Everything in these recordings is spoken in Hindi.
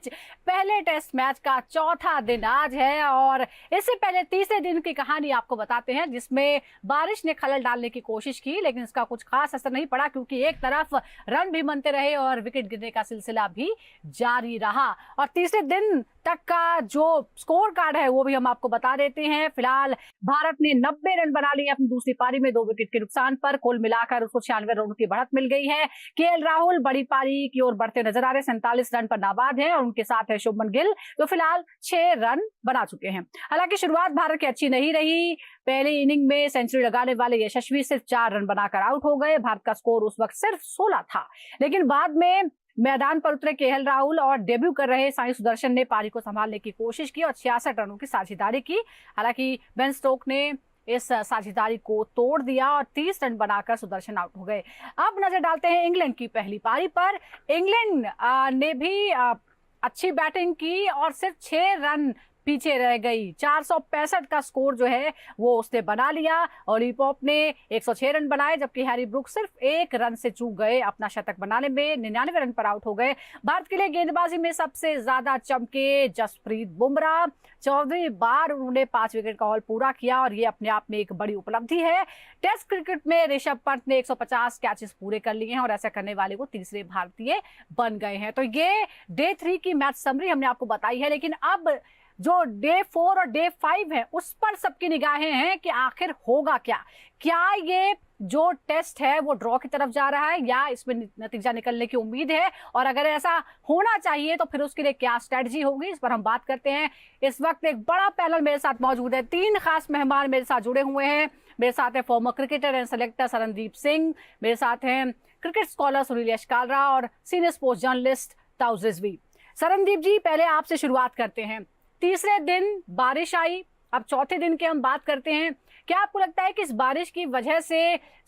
पहले टेस्ट मैच का चौथा दिन आज है और इससे पहले तीसरे दिन की कहानी आपको बताते हैं, जिसमें बारिश ने खलल डालने की कोशिश की, लेकिन इसका कुछ खास असर नहीं पड़ा क्योंकि एक तरफ रन भी बनते रहे और विकेट गिरने का सिलसिला भी जारी रहा। और तीसरे दिन तक का जो स्कोर कार्ड है वो भी हम आपको बता देते हैं। फिलहाल भारत ने 90 रन बना लिए अपनी दूसरी पारी में 2 विकेट के नुकसान पर। कुल मिलाकर उसको 96 रनों की बढ़त मिल गई है। केएल राहुल बड़ी पारी की ओर बढ़ते नजर आ रहे, 47 रन पर नाबाद है और उनके साथ है शुभमन गिल जो फिलहाल 6 रन बना चुके हैं। हालांकि शुरुआत भारत की अच्छी नहीं रही। पहली इनिंग में सेंचुरी लगाने वाले यशस्वी सिर्फ 4 रन बनाकर आउट हो गए। भारत का स्कोर उस वक्त सिर्फ 16 था, लेकिन बाद में मैदान पर उतरे केएल राहुल और डेब्यू कर रहे साई सुदर्शन ने पारी को संभालने की कोशिश की और 66 रनों की साझेदारी की। हालांकि बेन स्टोक ने इस साझेदारी को तोड़ दिया और 30 रन बनाकर सुदर्शन आउट हो गए। अब नजर डालते हैं इंग्लैंड की पहली पारी पर। इंग्लैंड ने भी अच्छी बैटिंग की और सिर्फ 6 रन पीछे रह गई। 465 का स्कोर जो है वो उसने बना लिया। ओली पॉप ने 106 रन बनाए, जबकि हैरी ब्रुक सिर्फ 1 रन से चूक गए अपना शतक बनाने में। 99 रन पर आउट हो गए। भारत के लिए गेंदबाजी में सबसे ज्यादा चमके जसप्रीत बुमराह। 14वीं बार उन्होंने 5 विकेट का हॉल पूरा किया और ये अपने आप में एक बड़ी उपलब्धि है। टेस्ट क्रिकेट में ऋषभ पंत ने 150 कैचेस पूरे कर लिए हैं और ऐसा करने वाले वो तीसरे भारतीय बन गए हैं। तो ये डे 3 की मैच समरी हमने आपको बताई है, लेकिन अब जो डे 4 और डे 5 है उस पर सबकी निगाहें हैं कि आखिर होगा क्या ये जो टेस्ट है वो ड्रॉ की तरफ जा रहा है या इसमें नतीजा निकलने की उम्मीद है, और अगर ऐसा होना चाहिए तो फिर उसके लिए क्या स्ट्रेटजी होगी, इस पर हम बात करते हैं। इस वक्त एक बड़ा पैनल मेरे साथ मौजूद है। 3 खास मेहमान मेरे साथ जुड़े हुए हैं। मेरे साथ है farmer cricketer and selector Sarandeep Singh, मेरे साथ हैं क्रिकेट स्कॉलर सुनील यशकालरा और सीनियर स्पोर्ट्स जर्नलिस्ट ताऊ रिजवी। सरनदीप जी, पहले आपसे शुरुआत करते हैं। तीसरे दिन बारिश आई, अब चौथे दिन की हम बात करते हैं। क्या आपको लगता है कि इस बारिश की वजह से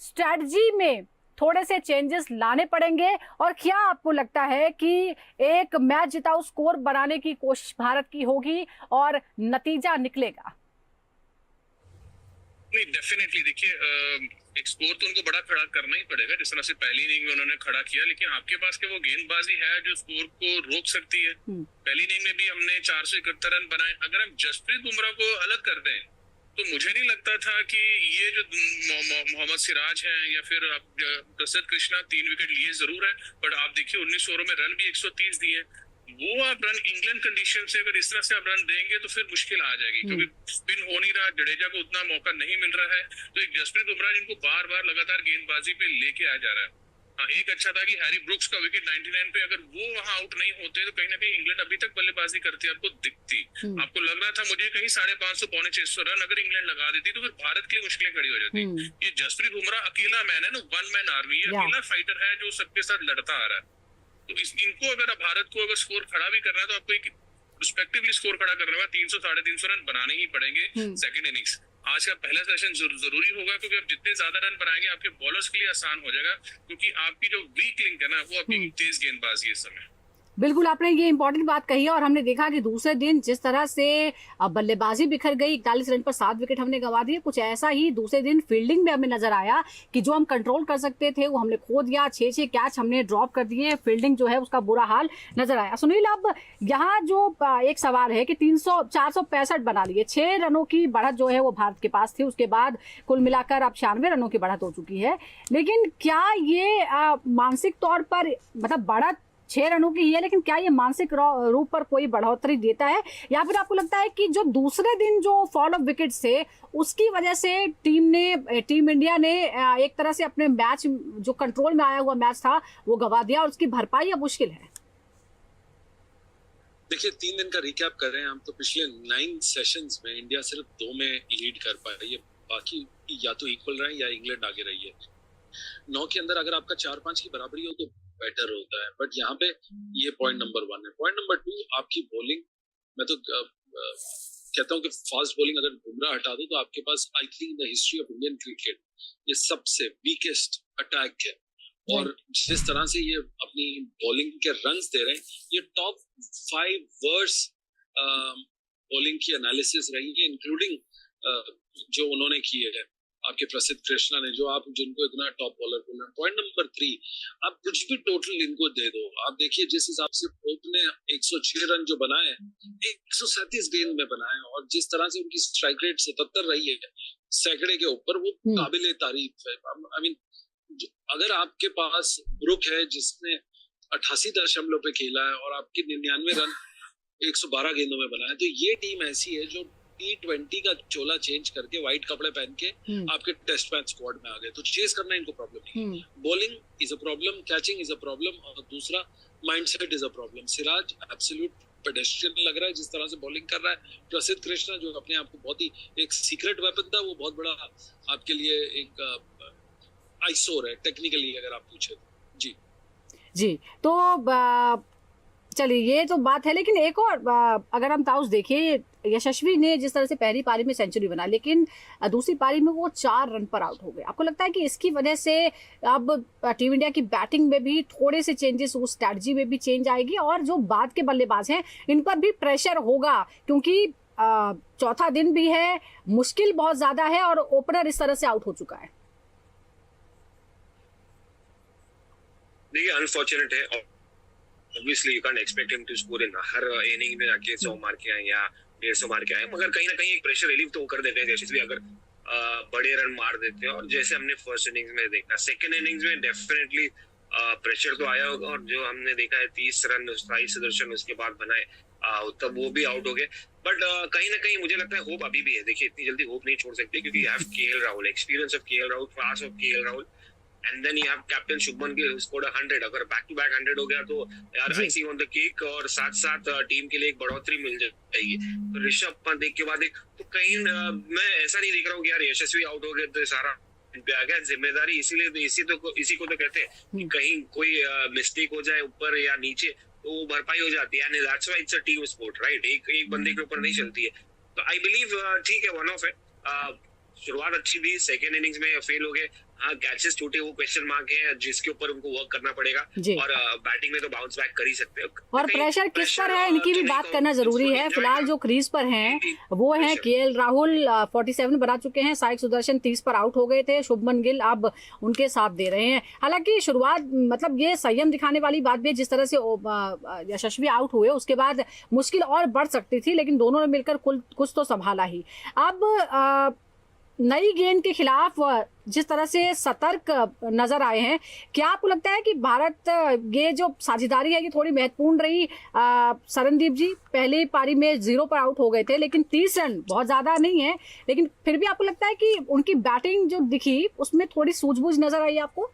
स्ट्रेटजी में थोड़े से चेंजेस लाने पड़ेंगे, और क्या आपको लगता है कि एक मैच जिताऊ स्कोर बनाने की कोशिश भारत की होगी और नतीजा निकलेगा? नहीं, डेफिनेटली देखिए, एक स्कोर तो उनको बड़ा खड़ा करना ही पड़ेगा, जिस तरह से पहली इनिंग में उन्होंने खड़ा किया, लेकिन आपके पास के वो गेंदबाजी है जो स्कोर को रोक सकती है। पहली इनिंग में भी हमने 471 रन बनाए। अगर हम जसप्रीत बुमराह को अलग कर दें तो मुझे नहीं लगता था कि ये जो मोहम्मद सिराज है या फिर प्रसिद्ध कृष्णा 3 विकेट लिए जरूर है, बट आप देखिए 19 ओवरों में रन भी 130 दिए। वो आप रन इंग्लैंड कंडीशन से अगर इस तरह से आप रन देंगे तो फिर मुश्किल आ जाएगी, क्योंकि स्पिन हो नहीं रहा, जडेजा को उतना मौका नहीं मिल रहा है। तो एक जसप्रीत बुमराह जिनको बार बार लगातार गेंदबाजी पे लेके आ जा रहा है। हाँ, एक अच्छा था कि हैरी ब्रुक्स का विकेट 99 पे, अगर वो वहां आउट नहीं होते तो कहीं ना कहीं इंग्लैंड अभी तक बल्लेबाजी करती आपको दिखती। आपको लग रहा था मुझे कहीं 550 पौने 600 रन अगर इंग्लैंड लगा देती तो फिर भारत के लिए मुश्किलें खड़ी हो जाती। ये जसप्रीत बुमराह अकेला मैन है ना, 1 मैन आर्मी, अकेला फाइटर है जो सबके साथ लड़ता आ रहा है। तो इनको अगर भारत को अगर स्कोर खड़ा भी करना है तो आपको एक रिस्पेक्टिवली स्कोर खड़ा करना है। 300 350 रन बनाने ही पड़ेंगे सेकंड इनिंग्स। आज का पहला सेशन जरूरी होगा, क्योंकि आप जितने ज्यादा रन बनाएंगे आपके बॉलर्स के लिए आसान हो जाएगा, क्योंकि आपकी जो वीक लिंक है ना वो आपकी तेज गेंदबाजी है इस समय। बिल्कुल, आपने ये इंपॉर्टेंट बात कही है और हमने देखा कि दूसरे दिन जिस तरह से बल्लेबाजी बिखर गई, 41 रन पर 7 विकेट हमने गंवा दिए, कुछ ऐसा ही दूसरे दिन फील्डिंग में हमें नजर आया कि जो हम कंट्रोल कर सकते थे वो हमने खो दिया। 6 कैच हमने ड्रॉप कर दिए। फील्डिंग जो है उसका बुरा हाल नजर आया। सुनील, अब यहाँ जो एक सवाल है कि 465 बना लिए, 6 रनों की बढ़त जो है वो भारत के पास थी, उसके बाद कुल मिलाकर अब 96 रनों की बढ़त हो चुकी है। लेकिन क्या ये मानसिक तौर पर, मतलब बढ़त 6 रनों की ही है, लेकिन क्या ये मानसिक रूप पर कोई बढ़ोतरी देता है, या फिर आपको लगता है कि जो दूसरे दिन जो फॉल ऑफ विकेट थे उसकी वजह से टीम इंडिया ने एक तरह से अपने मैच जो कंट्रोल में आया हुआ मैच था वो गंवा दिया और उसकी भरपाई अब मुश्किल है? देखिए, 3 दिन का रिकैप कर रहे हैं हम, तो पिछले 9 सेशंस में इंडिया सिर्फ 2 में लीड कर पाई है, बाकी या तो इक्वल रहे या इंग्लैंड आगे रही है। 9 के अंदर अगर आपका 4-5 की बराबरी हो तो बेटर होता है, बट यहाँ पे ये पॉइंट नंबर 1 है। पॉइंट नंबर 2, आपकी बॉलिंग, मैं तो कहता हूँ कि फास्ट बॉलिंग अगर बुमराह हटा दो तो आपके पास I think the history of Indian cricket ये सबसे वीकेस्ट अटैक है। और जिस तरह से ये अपनी बॉलिंग के रन्स दे रहे हैं, ये टॉप 5 वर्स्ट बॉलिंग की एनालिसिस रही है, इंक्लूडिंग जो उन्होंने किए है। आपके प्रसिद्ध कृष्णा ने, जो आप जिनको इतना टॉप बॉलर बोल रहे हैं। पॉइंट नंबर 3, आप कुछ भी टोटल इनको दे दो, आप देखिए जिस हिसाब से पोप ने 106 रन जो बनाए, 137 गेंद में बनाए, और जिस तरह से उनकी स्ट्राइक रेट 77 रही है सैकड़े के ऊपर, वो काबिले तारीफ है। आई मीन, अगर आपके पास ब्रुक है जिसने 88 दशमलव पे खेला है और आपके 99 रन 112 गेंदों में बनाए, तो ये टीम ऐसी है जो T20 का चोला चेंज करके व्हाइट कपड़े पहन के आपके टेस्ट मैच स्क्वाड में आ गए। तो चेस करना इनको प्रॉब्लम नहीं है। Bowling is a problem, catching is a problem, और दूसरा mindset is a problem. Siraj absolute pedestrian लग रहा है जिस तरह से बॉलिंग कर रहा है। प्रसिद्ध कृष्णा जो अपने आप को बहुत ही एक सीक्रेट वेपन था, वो बहुत बड़ा आपके लिए एक आइसोर है टेक्निकली अगर आप पूछे तो। जी तो चलिए ये तो बात है, लेकिन एक और अगर हम ताउस देखिए, यशस्वी ने जिस तरह से पहली पारी में सेंचुरी बना, लेकिन दूसरी पारी में वो 4 रन पर आउट हो गए। आपको लगता है कि इसकी वजह से अब टीम इंडिया की बैटिंग में भी थोड़े से चेंजेस, उस स्ट्रैटेजी में भी चेंज आएगी, और जो बाद के बल्लेबाज हैं इन पर भी प्रेशर होगा, क्योंकि चौथा दिन भी है, मुश्किल बहुत ज्यादा है, और ओपनर इस तरह से आउट हो चुका है। देखिए अनफॉर्चुनेट है, obviously you can expect him to score in हर इनिंग में जाके 100 मार के आए या 150 मार के आए, मगर कहीं ना कहीं एक प्रेशर रिलीव तो कर देते हैं यशस्वी अगर बड़े रन मार देते हैं। और जैसे हमने फर्स्ट इनिंग्स में देखा, सेकंड इनिंग्स में डेफिनेटली प्रेशर तो आया होगा, और जो हमने देखा है 30 रन साई सुदर्शन उसके बाद बनाए, तब वो भी आउट हो गए। बट कहीं ना कहीं मुझे लगता है होप अभी भी है। देखिए इतनी जल्दी होप नहीं छोड़ सकते, क्योंकि you have KL Rahul, experience of KL Rahul, class of KL Rahul, and then you have captain Shubman Gill scored 100। अगर बैक टू बैक 100 हो गया तो यार आइसिंग ऑन द केक, और साथ साथ टीम के लिए एक बढ़ोतरी मिल जाएगी। तो ऋषभ पंत एक के बाद एक, तो कहीं मैं ऐसा नहीं देख रहा हूँ कि यार यशस्वी आउट हो गए तो सारा पे आ गया। जिम्मेदारी इसीलिए इसी को तो कहते हैं कि कहीं कोई मिस्टेक हो जाए ऊपर या नीचे तो वो भरपाई हो जाती है, and that's why it's a team sport, right. एक बंदे के ऊपर नहीं चलती है। तो आई बिलीव ठीक है, वन ऑफ है। शुरुआत अच्छी थी, सेकेंड इनिंग्स में फेल हो गए, हाँ कैचेस टूटे, वो क्वेश्चन मार्क है जिसके ऊपर उनको वर्क करना पड़ेगा, और बैटिंग में तो बाउंस बैक कर ही सकते हो। और प्रेशर किस पर है इनकी भी बात करना जरूरी है। फिलहाल जो क्रीज पर हैं वो हैं केएल राहुल 47 बना चुके हैं, साई सुदर्शन 30 पर आउट हो गए थे, शुभमन गिल अब उनके साथ दे रहे हैं। हालांकि शुरुआत मतलब ये संयम दिखाने वाली बात भी है, जिस तरह से यशस्वी आउट हुए उसके बाद मुश्किल और बढ़ सकती थी, लेकिन दोनों ने मिलकर कुछ तो संभाला ही। अब नई गेंद के खिलाफ जिस तरह से सतर्क नजर आए हैं, क्या आपको लगता है कि भारत ये जो साझेदारी है ये थोड़ी महत्वपूर्ण रही? शरणदीप जी पहली पारी में 0 पर आउट हो गए थे, लेकिन 30 रन बहुत ज्यादा नहीं है, लेकिन फिर भी आपको लगता है कि उनकी बैटिंग जो दिखी उसमें थोड़ी सूझबूझ नजर आई आपको?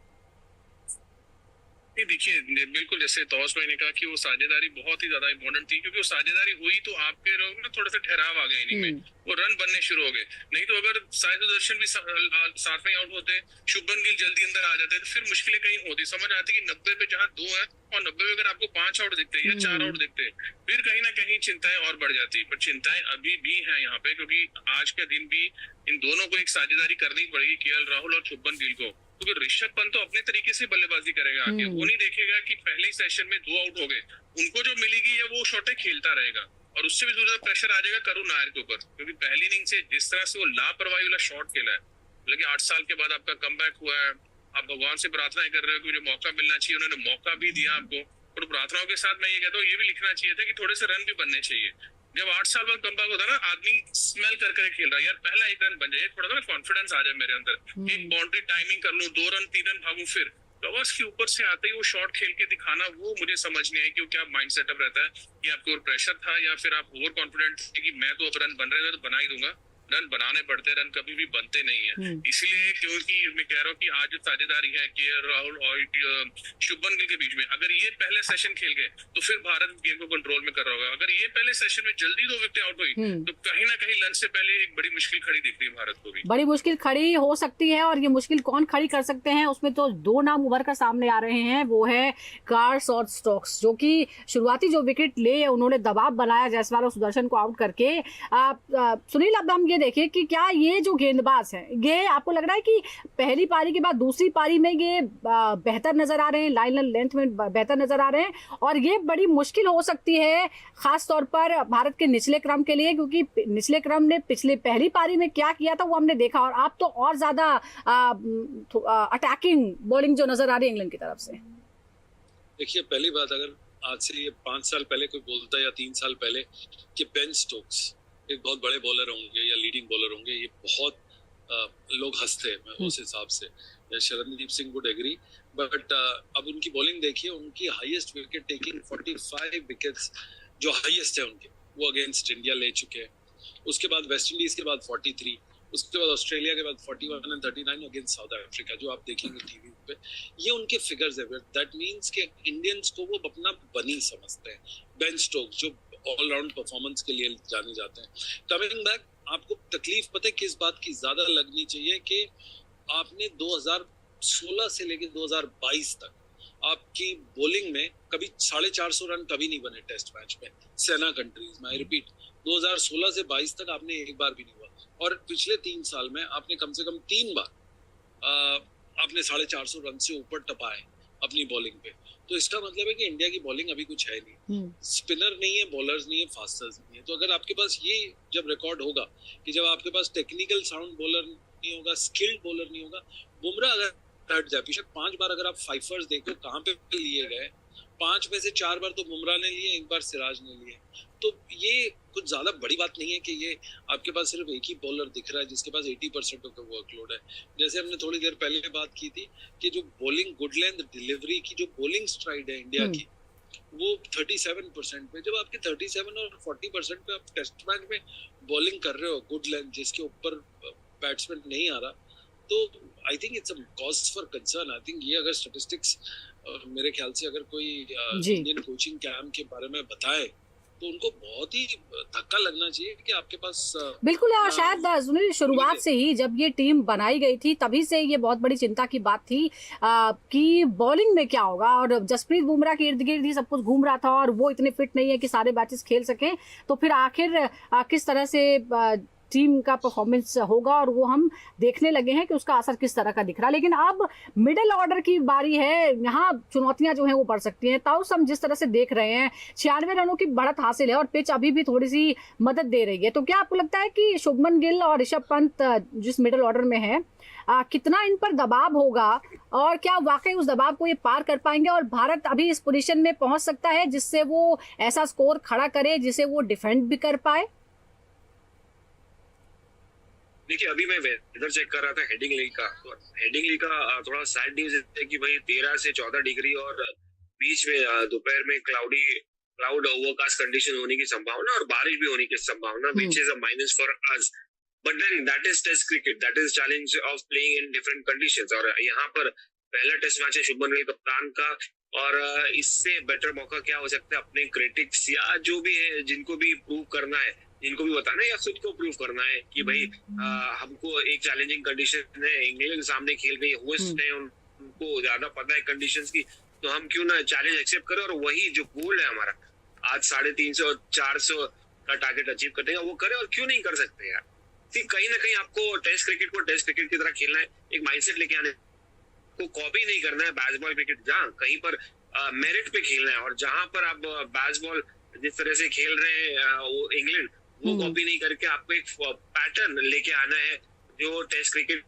देखिए बिल्कुल, जैसे तौस भाई ने कहा कि वो साझेदारी बहुत ही ज्यादा इंपॉर्टेंट थी, क्योंकि वो साझेदारी हुई तो आपके लोग ना थोड़ा सा ठहराव आ गया इनिंग में, वो रन बनने शुरू हो गए। नहीं तो अगर साई सुदर्शन भी साथ में आउट होते, शुभमन गिल जल्दी अंदर आ जाते, तो फिर मुश्किलें कहीं होती। समझ आती कि 90 पे जहाँ 2 है और 90 में अगर आपको 5 आउट दिखते या 4 आउट दिखते, फिर कहीं ना कहीं चिंताएं और बढ़ जाती। पर चिंताएं अभी भी है यहाँ पे, क्योंकि आज के दिन भी इन दोनों को एक साझेदारी करनी पड़ेगी, केएल राहुल और शुभमन गिल को, क्योंकि ऋषभ पंत तो अपने तरीके से बल्लेबाजी करेगा आगे, वो नहीं देखेगा कि पहले ही सेशन में 2 आउट हो गए, उनको जो मिलेगी या वो शॉटें खेलता रहेगा, और उससे भी ज्यादा प्रेशर आ जाएगा करुण नायर के ऊपर, क्योंकि पहली इनिंग से जिस तरह से वो लापरवाही वाला शॉट खेला है, लेकिन 8 साल के बाद आपका कमबैक हुआ है, आप भगवान से प्रार्थना कर रहे हो कि मुझे मौका मिलना चाहिए, उन्होंने मौका भी दिया आपको, और प्रार्थनाओं के साथ मैं ये कहता हूँ ये भी लिखना चाहिए था कि थोड़े से रन भी बनने चाहिए। जब 8 साल बाद कमबैक होता है ना, आदमी स्मेल कर खेल रहा है, यार पहला 1 रन बन जाए, थोड़ा सा कॉन्फिडेंस आ जाए मेरे अंदर, एक बाउंड्री टाइमिंग कर लूं, 2 रन 3 रन भागूं, फिर कवर्स के ऊपर से आते ही वो शॉट खेल के दिखाना, वो मुझे समझ नहीं आई कि क्या माइंड सेटअप रहता है कि आपके ऊपर प्रेशर था, या फिर आप ओवर कॉन्फिडेंट थे कि मैं तो अब रन बन रहे थे तो बना ही दूंगा। रन बनाने पड़ते हैं, रन कभी भी बनते नहीं है। इसलिए क्योंकि मैं कह रहा हूँ कि आज जो साझेदारी है केएल राहुल और शुभमन गिल के बीच में, अगर ये पहले सेशन खेल गए तो फिर भारत गेम को कंट्रोल में कर रहा होगा। अगर ये पहले सेशन में जल्दी 2 विकेट आउट हुई तो कहीं ना कहीं लंच से पहले एक बड़ी मुश्किल खड़ी दिखती है भारत को भी। बड़ी मुश्किल खड़ी हो सकती है, और ये मुश्किल कौन खड़ी कर सकते हैं उसमें तो 2 नाम उभर कर सामने आ रहे हैं, वो है कार्स और स्टोक्स, जो कि शुरुआती जो विकेट ले उन्होंने दबाव बनाया जायसवाल और सुदर्शन को आउट करके। सुनील, अब हम ये ये देखिए कि क्या ये जो गेंदबाज हैं, ये आपको लग रहा है कि पहली पारी के बाद दूसरी पारी में ये बेहतर नजर आ रहे हैं, लाइन लेंथ में बेहतर नजर आ रहे हैं, और ये बड़ी मुश्किल हो सकती है खास तौर पर भारत के निचले क्रम के लिए, क्योंकि निचले क्रम ने पिछले पहली पारी में क्या किया था वो हमने देखा, और आप तो और ज्यादा अटैकिंग बॉलिंग जो नजर आ रही है इंग्लैंड की तरफ से। देखिए, पहली बात, अगर आज से ये 5 साल पहले कोई बोलता या 3 साल पहले कि बेन स्टोक्स एक बहुत बड़े बॉलर होंगे या लीडिंग बॉलर होंगे, ये बहुत लोग हंसते हैं उस हिसाब से। Sharandeep Singh would agree, but अब उनकी बॉलिंग देखिए, उनकी हाईएस्ट विकेट टेकिंग 45 विकेट्स जो हाईएस्ट है उनके, वो अगेंस्ट इंडिया ले चुके हैं। उसके बाद वेस्ट इंडीज के बाद 43, उसके बाद ऑस्ट्रेलिया के बाद 41 और 39 अगेंस्ट साउथ अफ्रीका, जो आप देखेंगे टीवी पे, ये उनके फिगर्स है। दैट मींस कि इंडियंस को वो अपना बनी समझते हैं। बेन स्टोक्स जो ऑलराउंड परफॉर्मेंस के लिए जाने जाते हैं। कमिंग बैक, आपको तकलीफ पता है किस बात की ज्यादा लगनी चाहिए कि आपने 2016 से लेकर 2022 तक आपकी बॉलिंग में कभी 450 रन कभी नहीं बने टेस्ट मैच में सेना कंट्रीज में। आई रिपीट, 2016 से 22 तक आपने एक बार भी नहीं हुआ, और पिछले 3 साल में आपने कम से कम 3 बार आपने 450 रन से ऊपर टपाए अपनी बॉलिंग पे। तो इसका मतलब है कि इंडिया की बॉलिंग अभी कुछ है नहीं, स्पिनर नहीं है, बॉलर्स नहीं है, फास्टर्स नहीं है। तो अगर आपके पास ये जब रिकॉर्ड होगा कि जब आपके पास टेक्निकल साउंड बॉलर नहीं होगा, स्किल्ड बॉलर नहीं होगा, बुमराह अगर हट जाए, बेशक 5 बार अगर आप फाइफर्स देखो कहाँ पे लिए गए, 5 में से 4 बार तो बुमराह ने लिए, 1 बार सिराज ने लिए। तो ये कुछ ज्यादा बड़ी बात नहीं है कि ये आपके पास सिर्फ एक ही बॉलर दिख रहा है जिसके पास 80% ऑफ द वर्कलोड है। जैसे हमने थोड़ी देर पहले बात की थी कि जो बॉलिंग गुड लेंथ डिलीवरी की जो बॉलिंग स्ट्राइड है इंडिया की, वो 37% पे। जब आपके 37 और 40% पे आप टेस्ट मैच में बॉलिंग कर रहे हो गुड लेंथ, जिसके ऊपर बैट्समैन नहीं आ रहा, तो I think it's a cause for concern. I think ये अगर स्टैटिस्टिक्स मेरे ख्याल से अगर कोई इंडियन कोचिंग कैंप के बारे में बताए तो उनको बहुत ही धक्का लगना चाहिए कि आपके पास बिल्कुल। और शायद सुनील, शुरुआत से ही जब ये टीम बनाई गई थी तभी से ये बहुत बड़ी चिंता की बात थी कि बॉलिंग में क्या होगा, और जसप्रीत बुमराह के इर्द गिर्द ही सब कुछ घूम रहा था, और वो इतने फिट नहीं है कि सारे मैचेस खेल सके। तो फिर आखिर किस तरह से टीम का परफॉर्मेंस होगा, और वो हम देखने लगे हैं कि उसका असर किस तरह का दिख रहा है। लेकिन अब मिडिल ऑर्डर की बारी है, यहाँ चुनौतियां जो हैं वो बढ़ सकती हैं। ताउस हम जिस तरह से देख रहे हैं 96 रनों की बढ़त हासिल है, और पिच अभी भी थोड़ी सी मदद दे रही है। तो क्या आपको लगता है कि शुभमन गिल और ऋषभ पंत जिस मिडिल ऑर्डर में है, कितना इन पर दबाव होगा, और क्या वाकई उस दबाव को ये पार कर पाएंगे, और भारत अभी इस पोजीशन में पहुंच सकता है जिससे वो ऐसा स्कोर खड़ा करे जिसे वो डिफेंड भी कर पाए? देखिए, अभी मैं वेदर चेक कर रहा था हेडिंग लीग का, तो हेडिंग लीग का थोड़ा सैड न्यूज है कि भाई 13 से 14 डिग्री और बीच में दोपहर में क्लाउड ओवरकास्ट कंडीशन होने की संभावना और बारिश भी होने की संभावना, which is a minus for us. But then that is test cricket, that is challenge of playing in different conditions. और यहाँ पर पहला टेस्ट मैच है शुभमन गिल कप्तान का, और इससे बेटर मौका क्या हो सकता है अपने क्रिटिक्स या जो भी है जिनको भी प्रूव करना है, जिनको भी बताना है या खुद को प्रूव करना है कि भाई हमको एक चैलेंजिंग कंडीशन है, इंग्लैंड के सामने खेल रही है, होस्ट है, उनको ज्यादा पता है कंडीशंस की, तो हम क्यों ना चैलेंज एक्सेप्ट करें और वही जो गोल है हमारा आज 350 और 400 का टारगेट अचीव करने का वो करें। और क्यों नहीं कर सकते यार? कहीं ना कहीं आपको टेस्ट क्रिकेट को टेस्ट क्रिकेट की तरह खेलना है, एक माइंडसेट लेके आने को, कॉपी नहीं करना है बैसबॉल क्रिकेट, जहाँ कहीं पर मेरिट पे खेलना है। और जहां पर आप बैसबॉल जिस तरह से खेल रहे हैं इंग्लैंड, वो कॉपी नहीं करके आपको एक पैटर्न लेके आना है जो टेस्ट क्रिकेट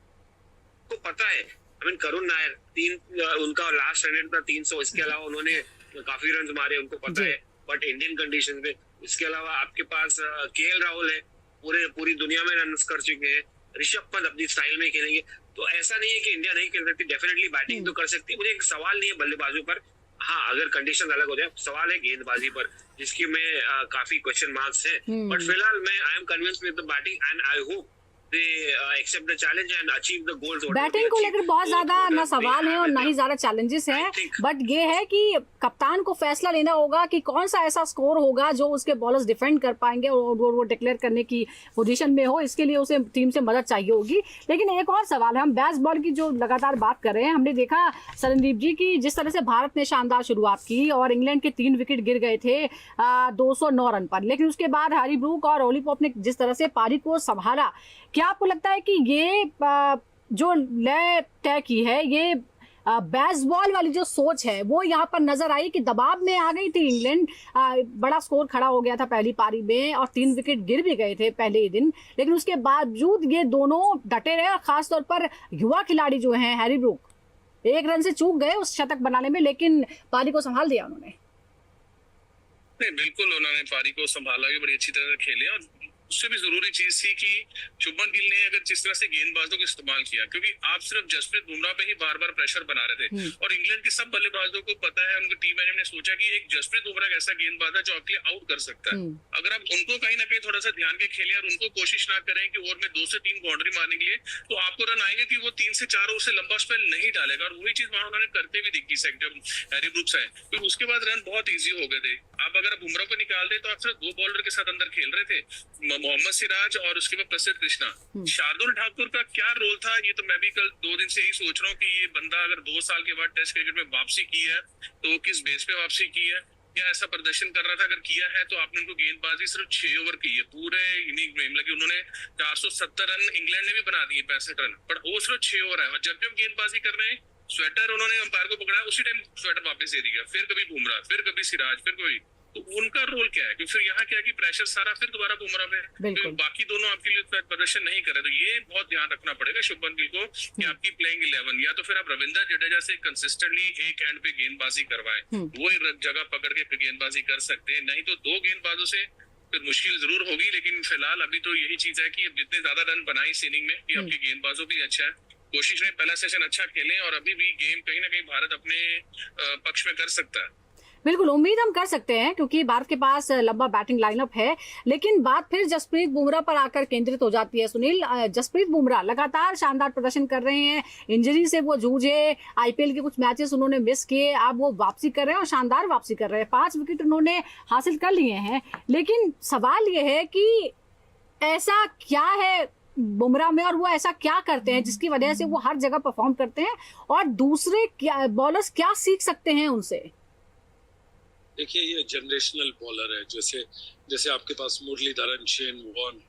को पता है। आई मीन करुण नायर उनका लास्ट रन रेट था 300, इसके अलावा उन्होंने काफी रन मारे, उनको पता है। बट इंडियन कंडीशन में इसके अलावा आपके पास केएल राहुल है, पूरी दुनिया में रन कर चुके हैं। ऋषभ पंत अपनी स्टाइल में खेलेंगे, तो ऐसा नहीं है कि इंडिया नहीं खेल सकती, डेफिनेटली बैटिंग तो कर सकती है। मुझे एक सवाल नहीं है बल्लेबाजों पर, हाँ अगर कंडीशन अलग हो जाए, सवाल है गेंदबाजी पर जिसकी में काफी क्वेश्चन मार्क्स हैं। बट फिलहाल मैं I am convinced with the batting and I hope they accept the challenge and achieve the goals. Batting को लेकर बहुत ज्यादा ना सवाल है और ना ही ज्यादा चैलेंजेस हैं, बट ये है कि कप्तान को फैसला लेना होगा कि कौन सा ऐसा स्कोर होगा जो उसके बॉलर्स डिफेंड कर पाएंगे और वो डिक्लेयर करने की पोजीशन में हो। इसके लिए उसे टीम से मदद चाहिए होगी। लेकिन एक और सवाल है, हम बैस बॉल की जो लगातार बात कर रहे हैं, हमने देखा शरणदीप जी की जिस तरह से भारत ने शानदार शुरुआत की और इंग्लैंड के 3 विकेट गिर गए थे 209 रन पर, लेकिन उसके बाद हैरी ब्रूक और ओली पॉप ने जिस तरह से पारी को संभाला, क्या आपको लगता है कि ये जो लय तय की है, ये बैस बॉल वाली जो सोच है वो यहाँ पर नजर आई कि दबाव में आ गई थी इंग्लैंड, बड़ा स्कोर खड़ा हो गया था पहली पारी में और 3 विकेट गिर भी गए थे पहले ही दिन, लेकिन उसके बावजूद ये दोनों डटे रहे और खासतौर पर युवा खिलाड़ी जो हैं हैरी ब्रूक 1 रन से चूक गए उस शतक बनाने में, लेकिन पारी को संभाल दिया उन्होंने। नहीं, बिल्कुल उन्होंने पारी को संभाला भी, बड़ी अच्छी तरह से खेले और उससे भी जरूरी चीज थी कि शुभमन गिल ने अगर जिस तरह से गेंदबाजों को इस्तेमाल किया, क्योंकि आप सिर्फ जसप्रीत बुमराह पे ही बार बार प्रेशर बना रहे थे और इंग्लैंड के सब बल्लेबाजों को पता है, उनकी टीम मैनेजमेंट ने सोचा कि एक जसप्रीत बुमराह ऐसा गेंदबाज है जो आपके लिए आउट कर सकता है। अगर आप उनको कहीं ना कहीं थोड़ा सा ध्यान के खेले और उनको कोशिश ना करें कि ओवर में 2 से 3 बाउंड्री मारने के लिए, तो आपको रन आएंगे कि वो 3 से 4 ओवर से लंबा स्पेल नहीं डालेगा और वही चीज वहां उन्होंने करते भी दिखी जब हैरी ब्रूक्स आए, फिर उसके बाद रन बहुत ईजी हो गए थे। आप अगर बुमराह को निकाल दे तो आप सिर्फ 2 बॉलर के साथ अंदर खेल रहे थे, मोहम्मद सिराज और उसके बाद प्रसिद्ध कृष्णा। शार्दुल ठाकुर का क्या रोल था, ये तो मैं भी कल 2 दिन से ही सोच रहा हूँ कि ये बंदा अगर 2 साल के बाद टेस्ट क्रिकेट में वापसी की है तो किस बेस पे वापसी की है, क्या ऐसा प्रदर्शन कर रहा था, अगर किया है तो आपने उनको गेंदबाजी सिर्फ 6 ओवर की है पूरे इनिंग में, मतलब कि उन्होंने 470 रन इंग्लैंड ने भी बना दिए 65 रन, पर वो सिर्फ 6 ओवर है और जब भी हम गेंदबाजी कर रहे हैं स्वेटर उन्होंने अंपायर को पकड़ा, उसी टाइम स्वेटर वापस दे दिया, फिर कभी बुमराह, फिर कभी सिराज, फिर कोई, तो उनका रोल क्या है? क्योंकि फिर यहाँ क्या है कि प्रेशर सारा फिर दोबारा बुमराह पे, तो बाकी दोनों आपके लिए प्रदर्शन नहीं करे, तो ये बहुत ध्यान रखना पड़ेगा शुभमन गिल को कि आपकी प्लेइंग 11 या तो फिर आप रविंद्र जडेजा से कंसिस्टेंटली एक एंड पे गेंदबाजी करवाएं, वो जगह पकड़ के गेंदबाजी कर सकते हैं, नहीं तो 2 गेंदबाजों से फिर मुश्किल जरूर होगी। लेकिन फिलहाल अभी तो यही चीज है कि जितने ज्यादा रन बनाए इस इनिंग में कि आपके गेंदबाजों भी अच्छा है, कोशिश में पहला सेशन अच्छा खेलें और अभी भी गेम कहीं ना कहीं भारत अपने पक्ष में कर सकता है। बिल्कुल उम्मीद हम कर सकते हैं क्योंकि भारत के पास लंबा बैटिंग लाइनअप है, लेकिन बात फिर जसप्रीत बुमराह पर आकर केंद्रित हो जाती है। सुनील, जसप्रीत बुमराह लगातार शानदार प्रदर्शन कर रहे हैं, इंजरी से वो जूझे, आईपीएल के कुछ मैचेस उन्होंने मिस किए, अब वो वापसी कर रहे हैं और शानदार वापसी कर रहे हैं, 5 विकेट उन्होंने हासिल कर लिए हैं, लेकिन सवाल ये है कि ऐसा क्या है बुमराह में और वो ऐसा क्या करते हैं जिसकी वजह से वो हर जगह परफॉर्म करते हैं और दूसरे बॉलर्स क्या सीख सकते हैं उनसे? देखिए, ये जनरेशनल बॉलर है, जैसे आपके पास मुरलीधरन, शेन वॉर्न,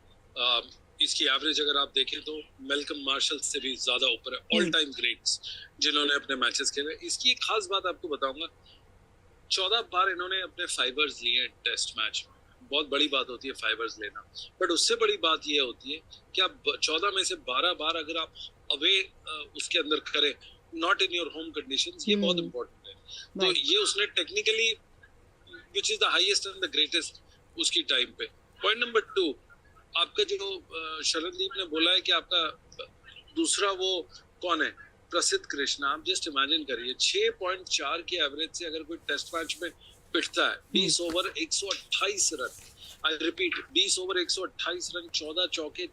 इसकी एवरेज अगर आप देखें तो मेलकम मार्शल से भी ज्यादा ऊपर है, ऑल टाइम ग्रेट्स जिन्होंने अपने मैचेस खेले। इसकी एक खास बात आपको बताऊंगा, 14 बार इन्होंने अपने फाइबर्स लिए टेस्ट मैच में, बहुत बड़ी बात होती है फाइबर्स लेना, बट उससे बड़ी बात ये होती है कि आप 14 में से 12 बार अगर आप अवे उसके अंदर करें, not in your home conditions, ये बहुत इंपॉर्टेंट है। तो ये उसने technically which is the highest and the greatest उसकी टाइम पे। पॉइंट नंबर 2, आपका जो शरणदीप ने बोला है कि आपका दूसरा वो कौन है, प्रसिद्ध कृष्णा, आप जस्ट इमेजिन करिए 6.4 के एवरेज से अगर कोई टेस्ट मैच में पिटता है, 20 over 128 run, I repeat 20 over 128 run, 14 चौके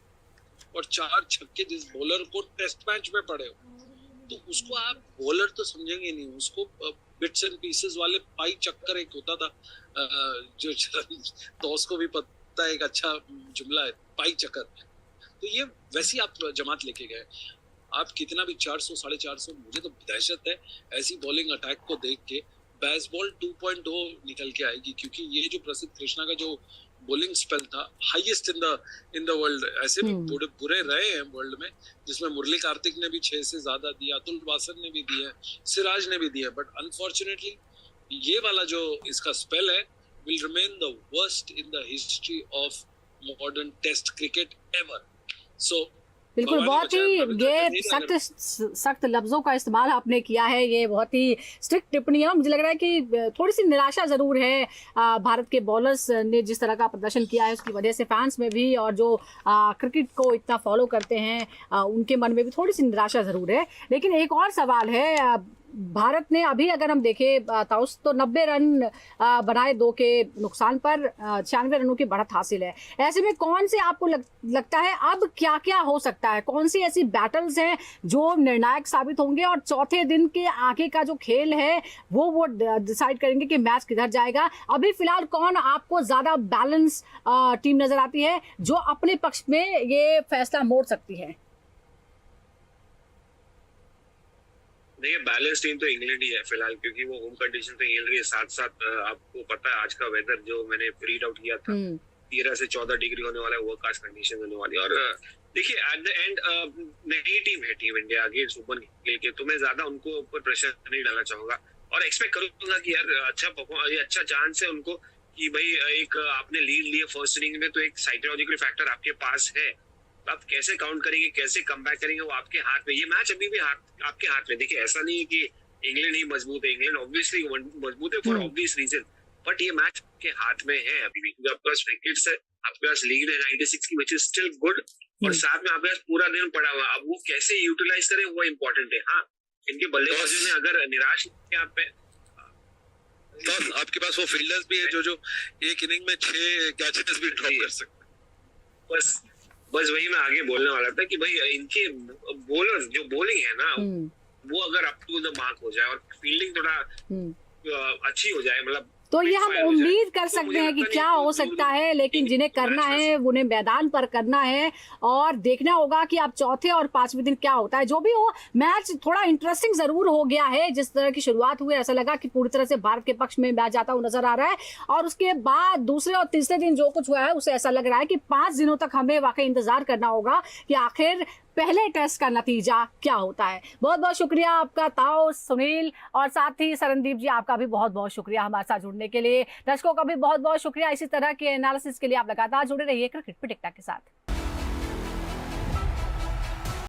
और 4 छक्के जिस बॉलर को टेस्ट मैच में पड़े हो, तो उसको आप बॉलर तो समझेंगे नहीं, उसको बिट्स एंड पीसेस वाले पाई चक्कर एक होता था, जो तो उसको भी पता है, एक अच्छा जुमला है पाई चक्कर, तो ये वैसी आप जमात लेके गए, आप कितना भी 400 450, मुझे तो दहशत है ऐसी बॉलिंग अटैक को देख के। बैस बॉल 2.0 निकल के आएगी, क्योंकि ये जो प्रसिद्ध कृष्णा का जो बॉलिंग स्पेल था हाईएस्ट इन द वर्ल्ड, ऐसे भी बुरे रहे हैं वर्ल्ड में, जिसमें मुरली कार्तिक ने भी 6 से ज्यादा दिया, अतुल वासन ने भी दिया, सिराज ने भी दिया, बट अनफॉर्चुनेटली ये वाला जो इसका स्पेल है will remain the worst in the history of modern test cricket ever. So बिल्कुल, बहुत ही ये सख्त लफ्जों का इस्तेमाल आपने किया है, ये बहुत ही स्ट्रिक्ट टिप्पणी है। मुझे लग रहा है कि थोड़ी सी निराशा जरूर है भारत के बॉलर्स ने जिस तरह का प्रदर्शन किया है उसकी वजह से, फैंस में भी और जो क्रिकेट को इतना फॉलो करते हैं उनके मन में भी थोड़ी सी निराशा जरूर है। लेकिन एक और सवाल है, भारत ने अभी अगर हम देखें ताउस तो 90 रन बनाए 2 के नुकसान पर 96 रनों की बढ़त हासिल है। ऐसे में कौन से आपको लगता है अब क्या क्या हो सकता है, कौन सी ऐसी बैटल्स हैं जो निर्णायक साबित होंगे और चौथे दिन के आगे का जो खेल है वो डिसाइड करेंगे कि मैच किधर जाएगा? अभी फिलहाल कौन आपको ज्यादा बैलेंस टीम नजर आती है जो अपने पक्ष में ये फैसला मोड़ सकती है? देखिए, बैलेंस टीम तो इंग्लैंड ही है फिलहाल, क्योंकि वो होम कंडीशन तो खेल रही है। साथ साथ आपको पता है आज का वेदर जो मैंने रीड आउट किया था, 13 से 14 डिग्री होने वाला है, ओवरकास्ट कंडीशन होने वाली है। और देखिए एट द एंड नई टीम है team India against Shubman Gill के, तो मैं ज्यादा उनको ऊपर प्रेशर नहीं डालना चाहूंगा और एक्सपेक्ट करूंगा कि यार अच्छा चांस है उनको कि भाई एक आपने लीड लिए फर्स्ट इनिंग में, तो एक साइकोलॉजिकल फैक्टर आपके पास है। आप कैसे काउंट करेंगे, कैसे कम बैक करेंगे, वो आपके हाथ में। ये मैच अभी भी आपके हाथ में। देखिए, ऐसा नहीं है कि इंग्लैंड ही मजबूत है, इंग्लैंड ऑब्वियसली मजबूत है फॉर ऑब्वियस रीजन, बट ये मैच के हाथ में है अभी भी। आपके पास विकेट्स है, आपके पास लीड है 96 की, विच इज स्टिल गुड, और साथ में आपके पास पूरा दिन पड़ा हुआ। अब वो कैसे यूटिलाइज करें वो इम्पोर्टेंट है। हाँ, इनके बल्लेबाजों ने अगर निराश किया आप पे, तो आपके पास वो फील्डर्स भी है जो एक इनिंग में 6 कैचेस भी ड्रॉप कर सकते। बस वही मैं आगे बोलने वाला था कि भाई इनके बॉलर्स जो बॉलिंग है ना, वो अगर अप टू द मार्क हो जाए और फील्डिंग थोड़ा अच्छी हो जाए, मतलब तो ये हम उम्मीद कर सकते हैं कि क्या हो सकता है, लेकिन जिन्हें करना है उन्हें मैदान पर करना है और देखना होगा कि अब चौथे और 5वें दिन क्या होता है। जो भी हो, मैच थोड़ा इंटरेस्टिंग जरूर हो गया है। जिस तरह की शुरुआत हुई, ऐसा लगा कि पूरी तरह से भारत के पक्ष में मैच जाता हुआ नजर आ रहा है, और उसके बाद दूसरे और तीसरे दिन जो कुछ हुआ है उसे ऐसा लग रहा है कि 5 दिनों तक हमें वाकई इंतजार करना होगा कि आखिर पहले टेस्ट का नतीजा क्या होता है। बहुत बहुत शुक्रिया आपका ताओ, सुनील, और साथ ही सरनदीप जी, आपका भी बहुत बहुत शुक्रिया हमारे साथ जुड़ने के लिए। दर्शकों का भी बहुत बहुत शुक्रिया। इसी तरह के एनालिसिस के लिए आप लगातार जुड़े रहिए क्रिकेट पिटिकटा के साथ।